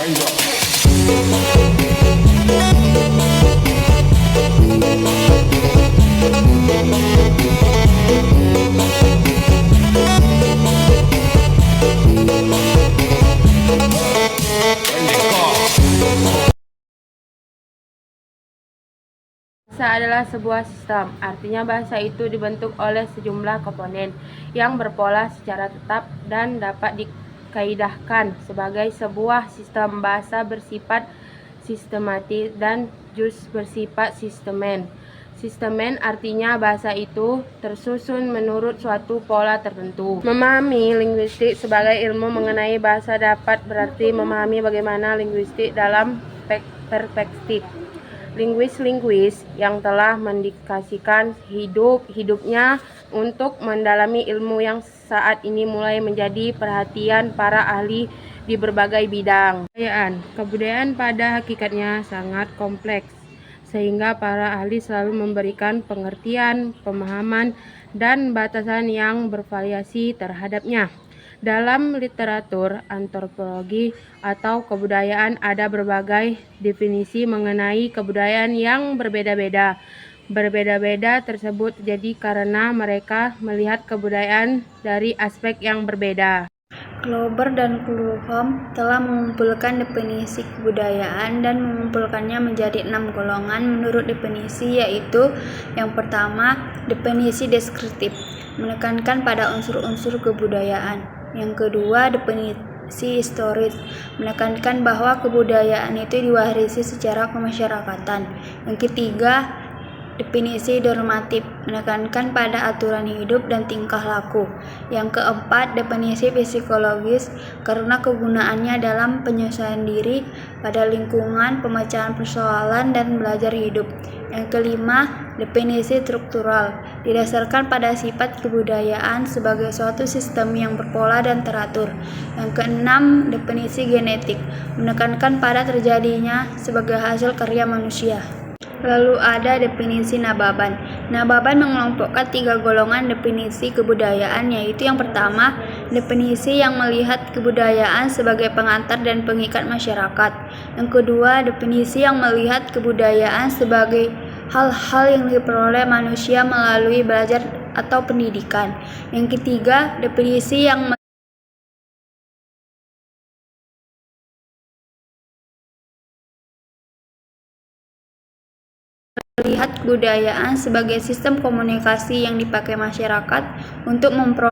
Bahasa adalah sebuah sistem, artinya bahasa itu dibentuk oleh sejumlah komponen yang berpola secara tetap dan dapat dikaidahkan sebagai sebuah sistem. Bahasa bersifat sistematis dan jus bersifat sistemen. Sistemen artinya bahasa itu tersusun menurut suatu pola tertentu. Memahami linguistik sebagai ilmu mengenai bahasa dapat berarti memahami bagaimana linguistik dalam perspektif linguis yang telah mendedikasikan hidupnya untuk mendalami ilmu yang saat ini mulai menjadi perhatian para ahli di berbagai bidang. Kebudayaan pada hakikatnya sangat kompleks, sehingga para ahli selalu memberikan pengertian, pemahaman, dan batasan yang bervariasi terhadapnya. Dalam literatur antropologi atau kebudayaan ada berbagai definisi mengenai kebudayaan yang berbeda-beda. Berbeda-beda tersebut terjadi karena mereka melihat kebudayaan dari aspek yang berbeda. Glauber dan Klugholm telah mengumpulkan definisi kebudayaan dan mengumpulkannya menjadi 6 golongan menurut definisi, yaitu yang pertama, definisi deskriptif, menekankan pada unsur-unsur kebudayaan. Yang kedua, definisi historis, menekankan bahwa kebudayaan itu diwarisi secara kemasyarakatan. Yang ketiga, definisi normatif, menekankan pada aturan hidup dan tingkah laku. Yang keempat, definisi psikologis, karena kegunaannya dalam penyesuaian diri pada lingkungan, pemecahan persoalan, dan belajar hidup. Yang kelima, definisi struktural, didasarkan pada sifat kebudayaan sebagai suatu sistem yang berpola dan teratur. Yang keenam, definisi genetik, menekankan pada terjadinya sebagai hasil karya manusia. Lalu ada definisi Nababan. Nababan mengelompokkan 3 golongan definisi kebudayaan, yaitu yang pertama, definisi yang melihat kebudayaan sebagai pengantar dan pengikat masyarakat. Yang kedua, definisi yang melihat kebudayaan sebagai hal-hal yang diperoleh manusia melalui belajar atau pendidikan. Yang ketiga, definisi yang melihat kebudayaan sebagai sistem komunikasi yang dipakai masyarakat untuk memperoleh.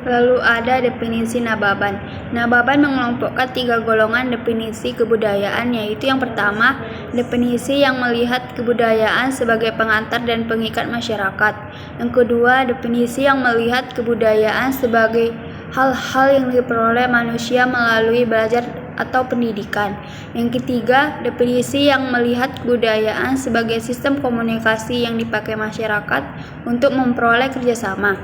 Lalu ada definisi Nababan. Nababan mengelompokkan 3 golongan definisi kebudayaan, yaitu yang pertama, definisi yang melihat kebudayaan sebagai pengantar dan pengikat masyarakat. Yang kedua, definisi yang melihat kebudayaan sebagai hal-hal yang diperoleh manusia melalui belajar atau pendidikan. Yang ketiga, definisi yang melihat kebudayaan sebagai sistem komunikasi yang dipakai masyarakat untuk memperoleh kerjasama.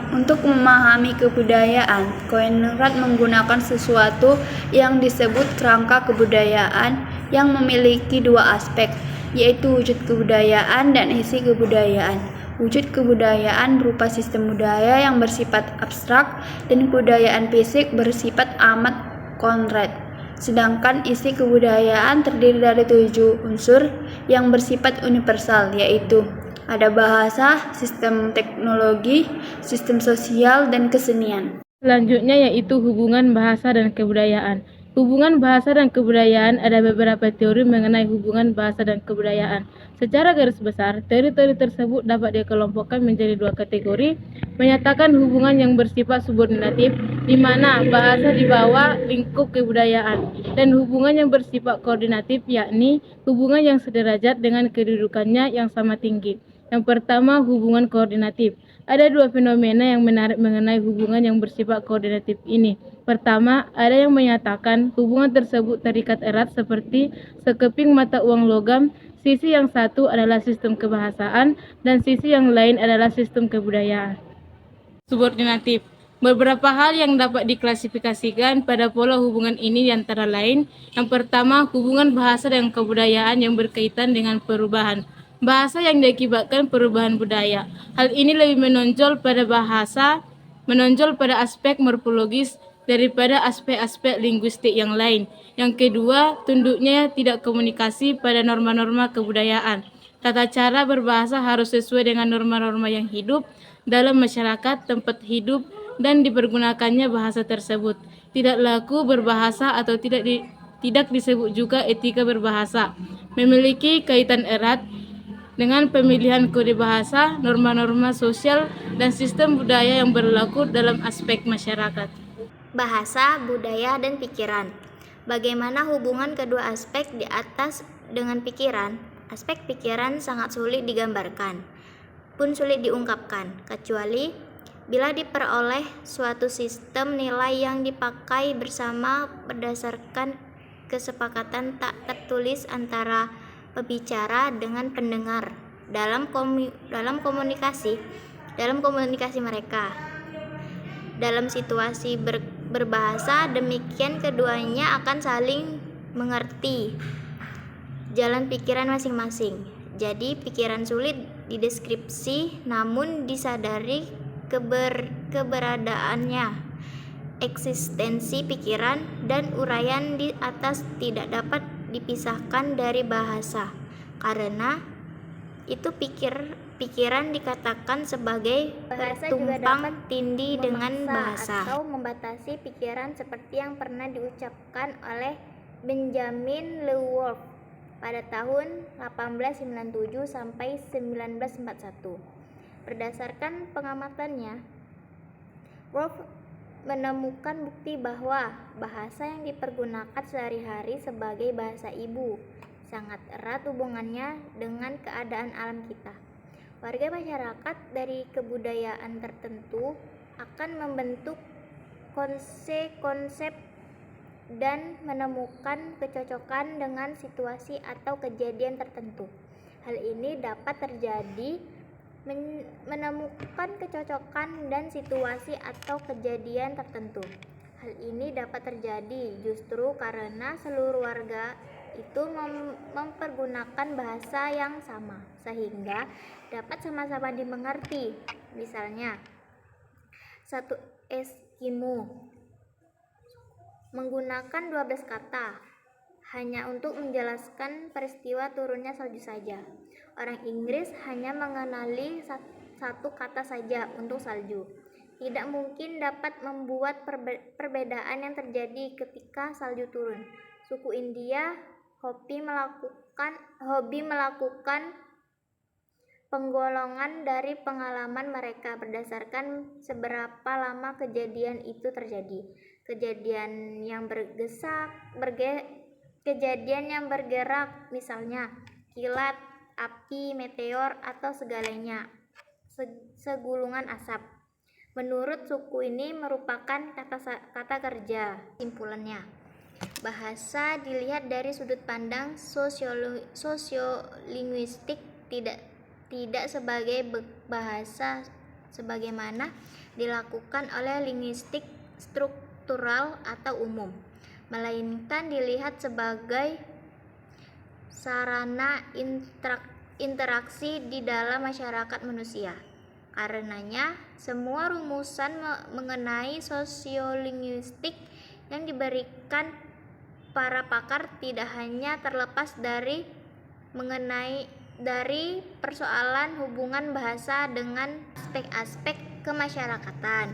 Untuk memahami kebudayaan, Koenraad menggunakan sesuatu yang disebut kerangka kebudayaan yang memiliki 2 aspek, yaitu wujud kebudayaan dan isi kebudayaan. Wujud kebudayaan berupa sistem budaya yang bersifat abstrak dan kebudayaan fisik bersifat amat konkret. Sedangkan isi kebudayaan terdiri dari 7 unsur yang bersifat universal, yaitu ada bahasa, sistem teknologi, sistem sosial, dan kesenian. Selanjutnya yaitu hubungan bahasa dan kebudayaan. Hubungan bahasa dan kebudayaan, ada beberapa teori mengenai hubungan bahasa dan kebudayaan. Secara garis besar, teori-teori tersebut dapat dikelompokkan menjadi 2 kategori, menyatakan hubungan yang bersifat subordinatif, di mana bahasa di bawah lingkup kebudayaan, dan hubungan yang bersifat koordinatif, yakni hubungan yang sederajat dengan kedudukannya yang sama tinggi. Yang pertama, hubungan koordinatif. Ada 2 fenomena yang menarik mengenai hubungan yang bersifat koordinatif ini. Pertama, ada yang menyatakan hubungan tersebut terikat erat seperti sekeping mata uang logam. Sisi yang satu adalah sistem kebahasaan dan sisi yang lain adalah sistem kebudayaan. Subordinatif. Beberapa hal yang dapat diklasifikasikan pada pola hubungan ini antara lain, yang pertama, hubungan bahasa dan kebudayaan yang berkaitan dengan perubahan. bahasa yang diakibatkan perubahan budaya. Hal ini lebih menonjol pada aspek morfologis daripada aspek-aspek linguistik yang lain. Yang kedua, tunduknya tidak komunikasi pada norma-norma kebudayaan. Tata cara berbahasa harus sesuai dengan norma-norma yang hidup dalam masyarakat tempat hidup dan dipergunakannya bahasa tersebut. Tidak laku berbahasa atau tidak disebut juga etika berbahasa. Memiliki kaitan erat dengan pemilihan kode bahasa, norma-norma sosial, dan sistem budaya yang berlaku dalam aspek masyarakat. Bahasa, budaya, dan pikiran. Bagaimana hubungan kedua aspek di atas dengan pikiran? Aspek pikiran sangat sulit digambarkan, pun sulit diungkapkan, kecuali bila diperoleh suatu sistem nilai yang dipakai bersama berdasarkan kesepakatan tak tertulis antara pembicara dengan pendengar dalam komunikasi mereka. Dalam situasi berbahasa, demikian keduanya akan saling mengerti jalan pikiran masing-masing. Jadi pikiran sulit dideskripsi, namun disadari keberadaannya. Eksistensi pikiran dan uraian di atas tidak dapat dipisahkan dari bahasa, karena itu pikiran dikatakan sebagai tumpang tindih dengan bahasa atau membatasi pikiran seperti yang pernah diucapkan oleh Benjamin Lewolf pada tahun 1897 sampai 1941. Berdasarkan pengamatannya, Wolf menemukan bukti bahwa bahasa yang dipergunakan sehari-hari sebagai bahasa ibu sangat erat hubungannya dengan keadaan alam kita. Warga masyarakat dari kebudayaan tertentu akan membentuk konsep dan menemukan kecocokan dengan situasi atau kejadian tertentu. Hal ini dapat terjadi menemukan kecocokan dan situasi atau kejadian tertentu. Hal ini dapat terjadi justru karena seluruh warga itu mempergunakan bahasa yang sama, sehingga dapat sama-sama dimengerti. Misalnya, satu Eskimo menggunakan 12 kata hanya untuk menjelaskan peristiwa turunnya salju saja. Orang Inggris hanya mengenali satu kata saja untuk salju. Tidak mungkin dapat membuat perbedaan yang terjadi ketika salju turun. Suku India hobi melakukan penggolongan dari pengalaman mereka berdasarkan seberapa lama kejadian itu terjadi. Kejadian yang bergerak, misalnya kilat, api, meteor, atau segalanya segulungan asap. Menurut suku ini merupakan kata kerja. Simpulannya, bahasa dilihat dari sudut pandang sosiolinguistik, tidak sebagai bahasa sebagaimana dilakukan oleh linguistik struktural atau umum, melainkan dilihat sebagai sarana interaksi di dalam masyarakat manusia. Karenanya, semua rumusan mengenai sosiolinguistik yang diberikan para pakar tidak hanya terlepas dari persoalan hubungan bahasa dengan aspek-aspek kemasyarakatan.